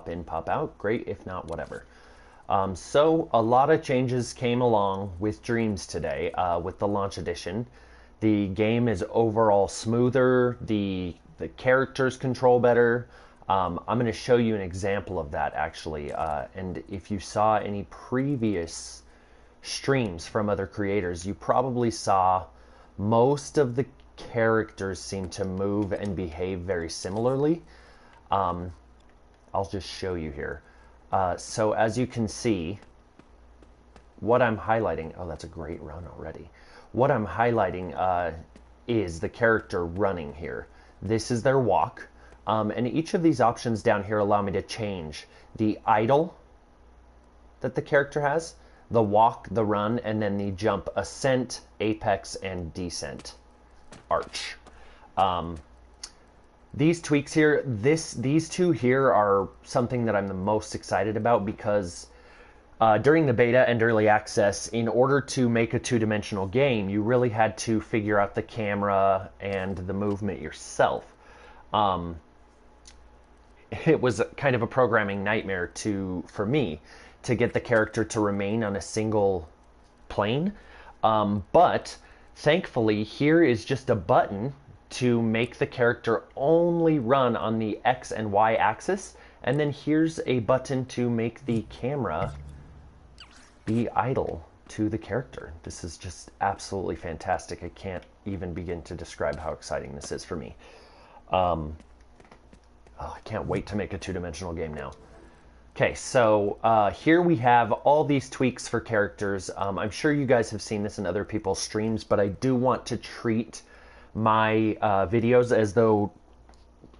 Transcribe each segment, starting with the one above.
pop in, pop out, great. If not, whatever. So a lot of changes came along with Dreams today with the launch edition. The game is overall smoother. The characters control better. I'm going to show you an example of that actually. And if you saw any previous streams from other creators, you probably saw most of the characters seem to move and behave very similarly. I'll just show you here. So as you can see, what I'm highlighting, oh, that's a great run already. What I'm highlighting is the character running here. This is their walk. And each of these options down here allow me to change the idle that the character has, the walk, the run, and then the jump, ascent, apex, and descent arch. These tweaks here, these two here are something that I'm the most excited about because during the beta and early access, in order to make a two-dimensional game, you really had to figure out the camera and the movement yourself. It was kind of a programming nightmare for me to get the character to remain on a single plane. But thankfully, here is just a button to make the character only run on the X and Y axis. And then here's a button to make the camera be idle to the character. This is just absolutely fantastic. I can't even begin to describe how exciting this is for me. I can't wait to make a two-dimensional game now. Okay, so here we have all these tweaks for characters. I'm sure you guys have seen this in other people's streams, but I do want to treat my videos as though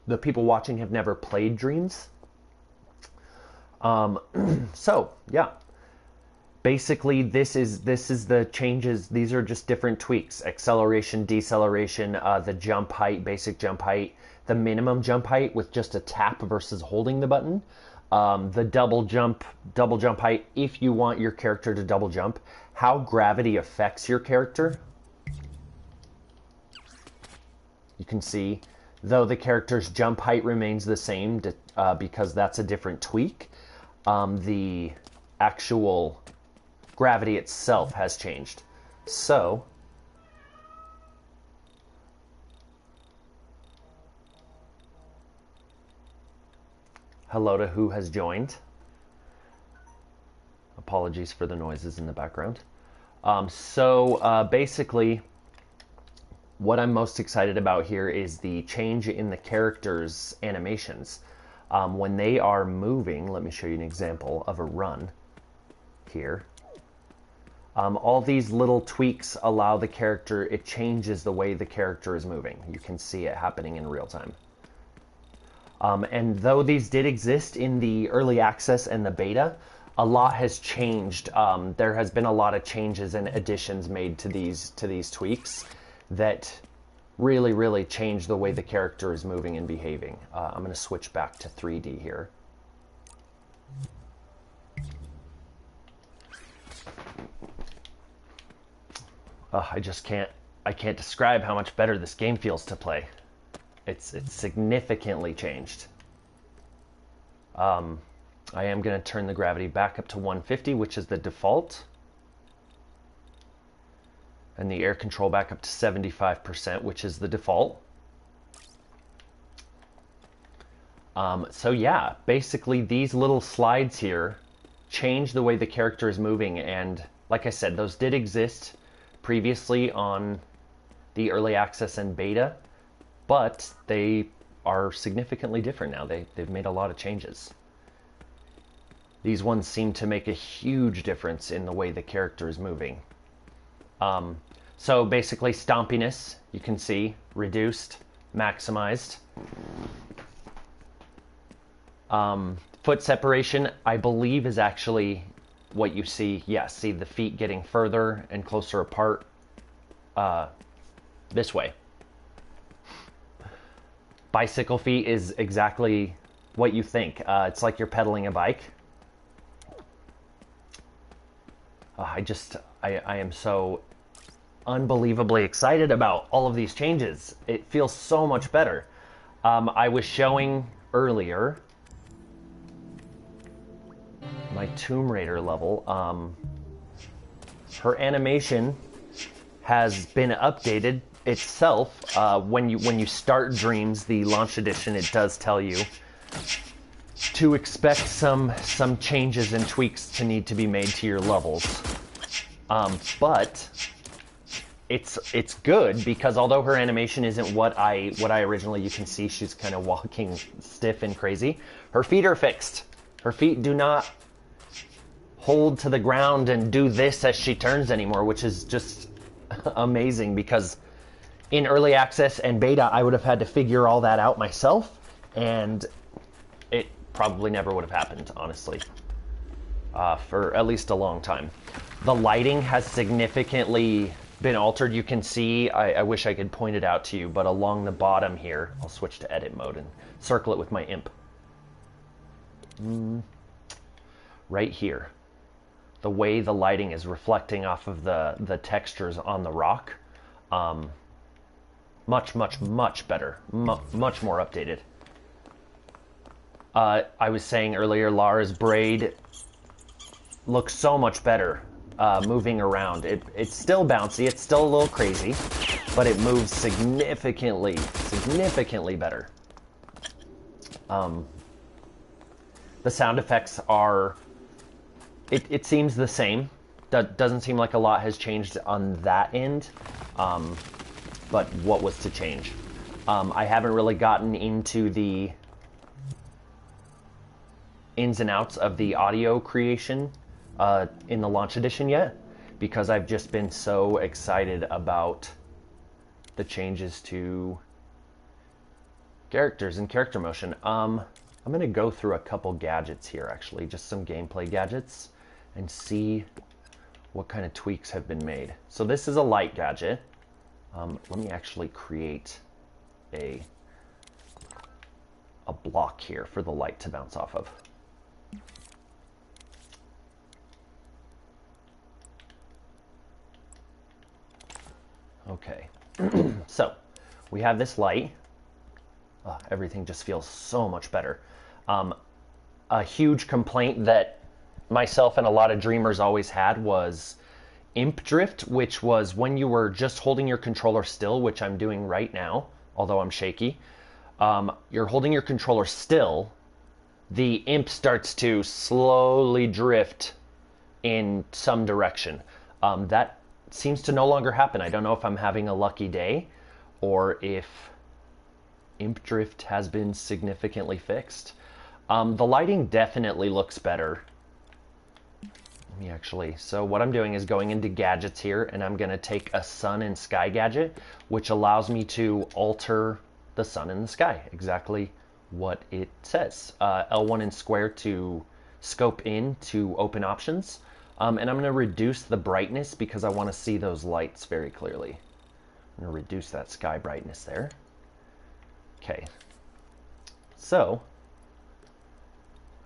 the people watching have never played Dreams. So yeah, basically this is the changes. These are just different tweaks: acceleration, deceleration, the jump height, basic jump height, the minimum jump height with just a tap versus holding the button, the double jump height if you want your character to double jump, how gravity affects your character. You can see, though the character's jump height remains the same because that's a different tweak, the actual gravity itself has changed. So, hello to who has joined. Apologies for the noises in the background. Basically, what I'm most excited about here is the change in the characters' animations. When they are moving, let me show you an example of a run here. All these little tweaks allow the character, it changes the way the character is moving. You can see it happening in real time. And though these did exist in the early access and the beta, a lot has changed. There has been a lot of changes and additions made to these tweaks that really change the way the character is moving and behaving. I'm going to switch back to 3D here. I can't describe how much better this game feels to play. It's significantly changed. I am going to turn the gravity back up to 150, which is the default. And the air control back up to 75%, which is the default. So yeah, basically these little slides here change the way the character is moving. And like I said, those did exist previously on the early access and beta, but they are significantly different now. They've made a lot of changes. These ones seem to make a huge difference in the way the character is moving. So basically stompiness, you can see, reduced, maximized. Foot separation, I believe, is actually what you see. Yeah, see the feet getting further and closer apart this way. Bicycle feet is exactly what you think. It's like you're pedaling a bike. I am so unbelievably excited about all of these changes. It feels so much better. I was showing earlier my Tomb Raider level. Her animation has been updated itself. When you start Dreams, the launch edition, it does tell you to expect some changes and tweaks to need to be made to your levels. But it's good because although her animation isn't what I originally, you can see she's kind of walking stiff and crazy. Her feet are fixed. Her feet do not hold to the ground and do this as she turns anymore, which is just amazing because in early access and beta, I would have had to figure all that out myself, and it probably never would have happened, honestly, for at least a long time. The lighting has significantly been altered. You can see, I wish I could point it out to you, but along the bottom here, I'll switch to edit mode and circle it with my imp. Right here. The way the lighting is reflecting off of the textures on the rock, much better, much more updated. I was saying earlier, Lara's braid looks so much better moving around. It's still bouncy, it's still a little crazy, but it moves significantly better. The sound effects are... It seems the same. That doesn't seem like a lot has changed on that end. But what was to change? I haven't really gotten into the ins and outs of the audio creation in the launch edition yet, because I've just been so excited about the changes to characters and character motion. I'm going to go through a couple gadgets here, actually, just some gameplay gadgets, and see what kind of tweaks have been made. So this is a light gadget. Let me actually create a block here for the light to bounce off of. Okay, so we have this light. Everything just feels so much better. A huge complaint that myself and a lot of dreamers always had was imp drift, which was when you were just holding your controller still, which I'm doing right now, although I'm shaky. You're holding your controller still, the imp starts to slowly drift in some direction. That seems to no longer happen. I don't know if I'm having a lucky day or if imp drift has been significantly fixed. The lighting definitely looks better. Let me actually, so what I'm doing is going into gadgets here, and I'm going to take a sun and sky gadget, which allows me to alter the sun and the sky, exactly what it says. L1 and square to scope in to open options. And I'm going to reduce the brightness because I want to see those lights very clearly. I'm going to reduce that sky brightness there. Okay. So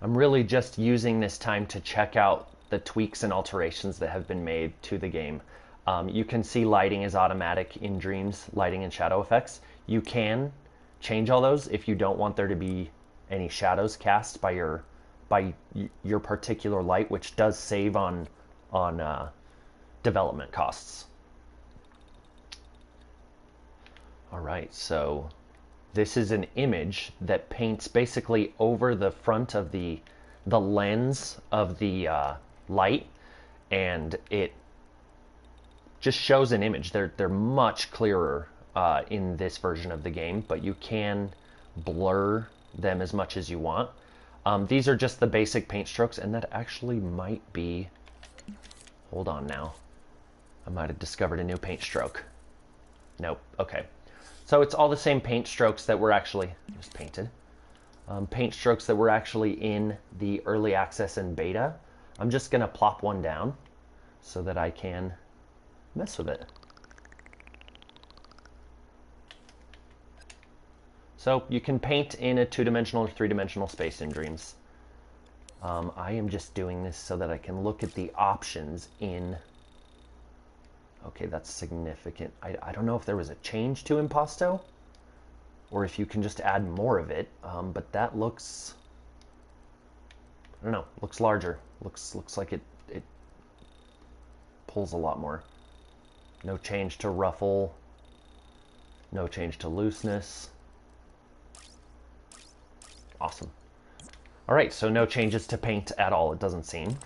I'm really just using this time to check out the tweaks and alterations that have been made to the game. You can see lighting is automatic in Dreams, lighting and shadow effects. You can change all those if you don't want there to be any shadows cast by your particular light, which does save on development costs. All right, so this is an image that paints basically over the front of the lens of the light, and it just shows an image. They're much clearer in this version of the game, but you can blur them as much as you want. These are just the basic paint strokes, and that actually might be... Hold on now. I might have discovered a new paint stroke. Nope. Okay. So it's all the same paint strokes that were actually just painted. Paint strokes that were actually in the early access and beta. I'm just going to plop one down so that I can mess with it. So you can paint in a 2-dimensional or 3-dimensional space in Dreams. I am just doing this so that I can look at the options in... Okay, that's significant. I don't know if there was a change to Impasto or if you can just add more of it, but that looks... I don't know, looks larger. Looks like it pulls a lot more. No change to ruffle. No change to looseness. Awesome. All right, so no changes to paint at all, it doesn't seem.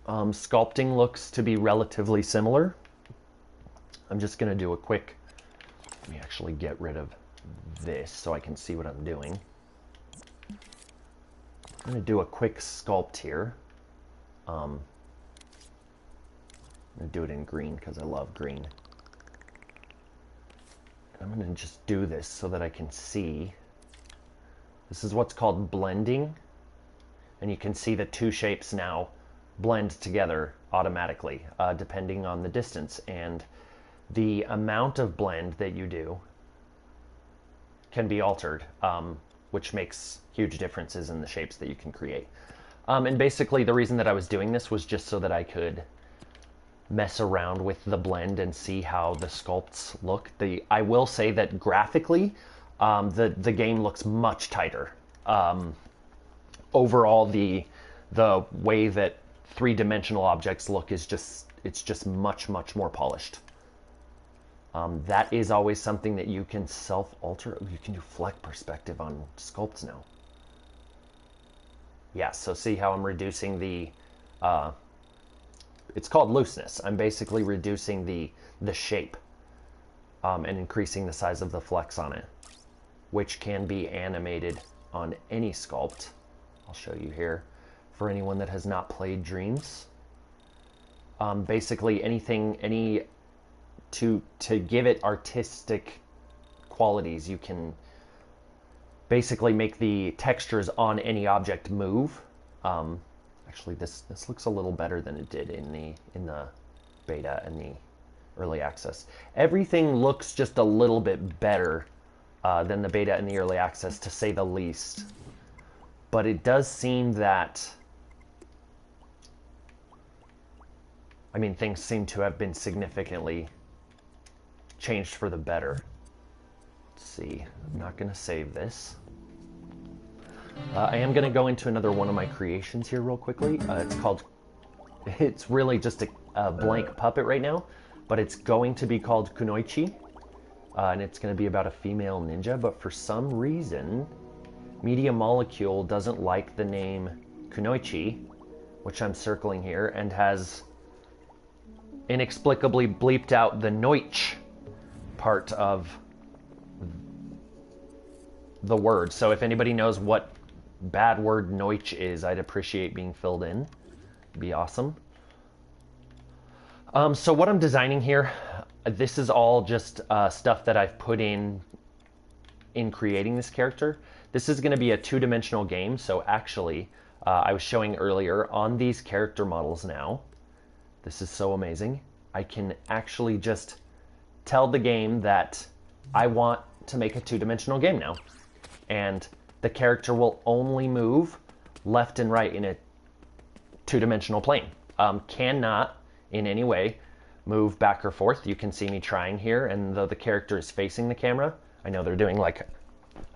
Sculpting looks to be relatively similar. I'm just going to do a quick... Let me actually get rid of this so I can see what I'm doing. I'm going to do a quick sculpt here. I'm going to do it in green because I love green. I'm going to just do this so that I can see. This is what's called blending. And you can see the two shapes now blend together automatically, depending on the distance. And the amount of blend that you do can be altered, which makes huge differences in the shapes that you can create. And basically the reason that I was doing this was just so that I could mess around with the blend and see how the sculpts look. I will say that graphically, the game looks much tighter. Overall, the way that three-dimensional objects look is just much more polished. That is always something that you can self-alter. You can do Fleck perspective on sculpts now. Yeah, so see how I'm reducing the... it's called looseness. I'm basically reducing the shape and increasing the size of the flecks on it, which can be animated on any sculpt. I'll show you here for anyone that has not played Dreams. Basically anything, to give it artistic qualities, you can basically make the textures on any object move. Actually, this looks a little better than it did in the beta and the early access. Everything looks just a little bit better than the beta and the early access, to say the least. But it does seem that, I mean, things seem to have been significantly changed for the better. Let's see, I'm not going to save this. I am going to go into another one of my creations here real quickly. It's really just a blank puppet right now, but it's going to be called Kunoichi, and it's going to be about a female ninja, but for some reason, Media Molecule doesn't like the name Kunoichi, which I'm circling here, and has inexplicably bleeped out the Noich part of the word. So if anybody knows what bad word Noich is, I'd appreciate being filled in. It'd be awesome. So what I'm designing here, this is all just stuff that I've put in creating this character. This is going to be a two-dimensional game, so actually, I was showing earlier, on these character models now, this is so amazing, I can actually just tell the game that I want to make a two-dimensional game now. And the character will only move left and right in a two-dimensional plane. Cannot in any way move back or forth. You can see me trying here, and though the character is facing the camera, I know they're doing like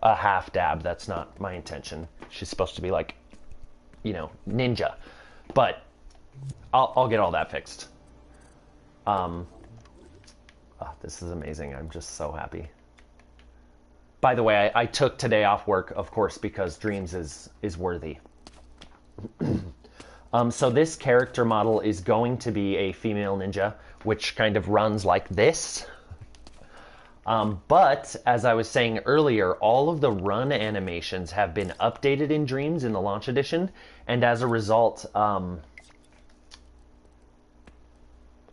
a half dab. That's not my intention. She's supposed to be like, you know, ninja. But I'll get all that fixed. This is amazing. I'm just so happy. By the way, I took today off work, of course, because Dreams is worthy. So this character model is going to be a female ninja, which kind of runs like this. But, as I was saying earlier, all of the run animations have been updated in Dreams in the launch edition, and as a result, I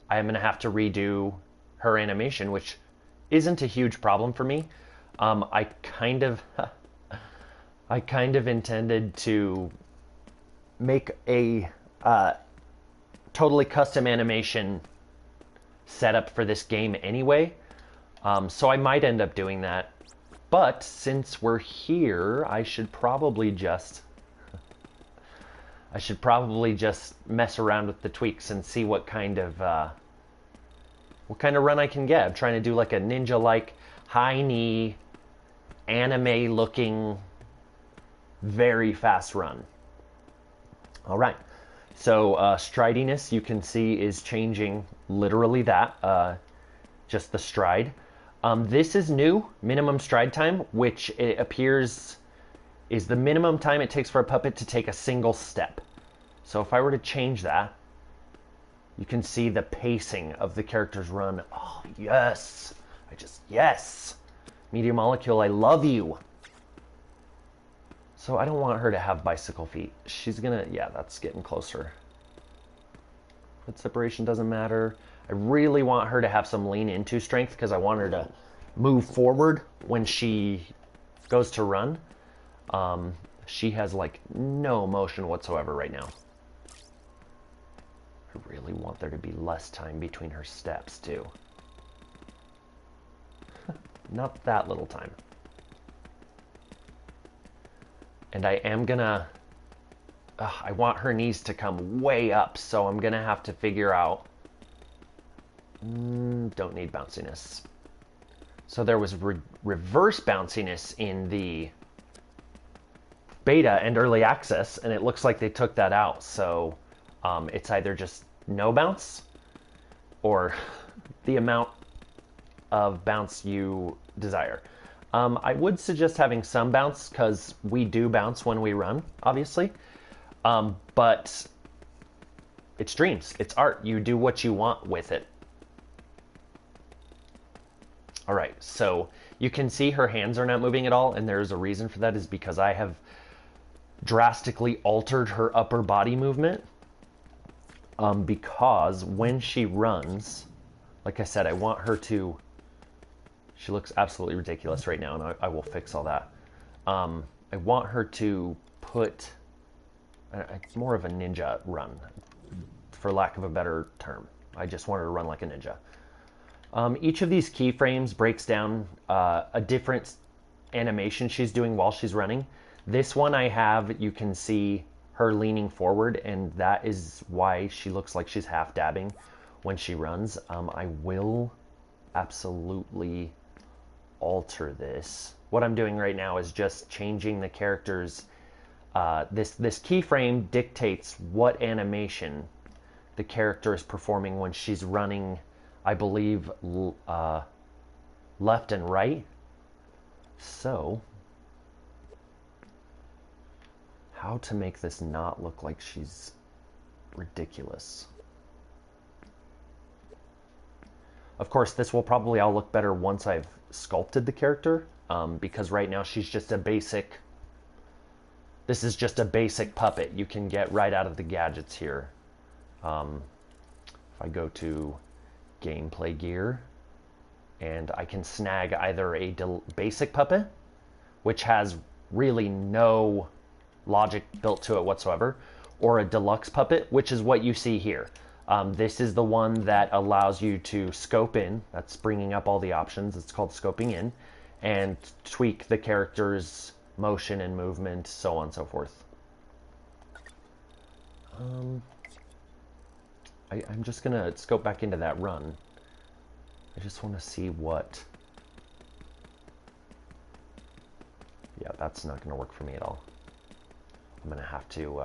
am going to have to redo her animation, which isn't a huge problem for me. I kind of intended to make a totally custom animation setup for this game anyway, so I might end up doing that. But since we're here, I should probably just mess around with the tweaks and see what kind of run I can get. I'm trying to do like a ninja-like high knee, anime looking, very fast run. All right. So stridiness, you can see, is changing literally that, just the stride. This is new, minimum stride time, which it appears is the minimum time it takes for a puppet to take a single step. So if I were to change that, you can see the pacing of the character's run. Oh, yes. Yes. Media Molecule, I love you. So I don't want her to have bicycle feet. She's gonna, yeah, that's getting closer. Foot separation doesn't matter. I really want her to have some lean into strength because I want her to move forward when she goes to run. She has like no motion whatsoever right now. I really want there to be less time between her steps too. Not that little time. And I am gonna, I want her knees to come way up, so I'm gonna have to figure out, don't need bounciness. So there was reverse bounciness in the beta and early access, and it looks like they took that out. So it's either just no bounce or the amount of bounce you desire. I would suggest having some bounce because we do bounce when we run, obviously. But it's Dreams. It's art. You do what you want with it. All right, so you can see her hands are not moving at all, and there's a reason for that is because I have drastically altered her upper body movement. Because when she runs, like I said, I want her to... She looks absolutely ridiculous right now, and I will fix all that. I want her to put more of a ninja run, for lack of a better term. I just want her to run like a ninja. Each of these keyframes breaks down a different animation she's doing while she's running. This one I have, you can see her leaning forward, and that is why she looks like she's half dabbing when she runs. I will absolutely alter this. What I'm doing right now is just changing the character's this keyframe dictates what animation the character is performing when she's running, I believe, left and right. So how to make this not look like she's ridiculous? Of course, this will probably all look better once I've sculpted the character, because right now she's just a basic... This is just a basic puppet you can get right out of the gadgets here. If I go to gameplay gear, and I can snag either a basic puppet, which has really no logic built to it whatsoever, or a deluxe puppet, which is what you see here. This is the one that allows you to scope in. That's bringing up all the options. It's called scoping in, and tweak the character's motion and movement, so on and so forth. I'm just gonna scope back into that run. I just want to see what... Yeah, that's not gonna work for me at all. I'm gonna have to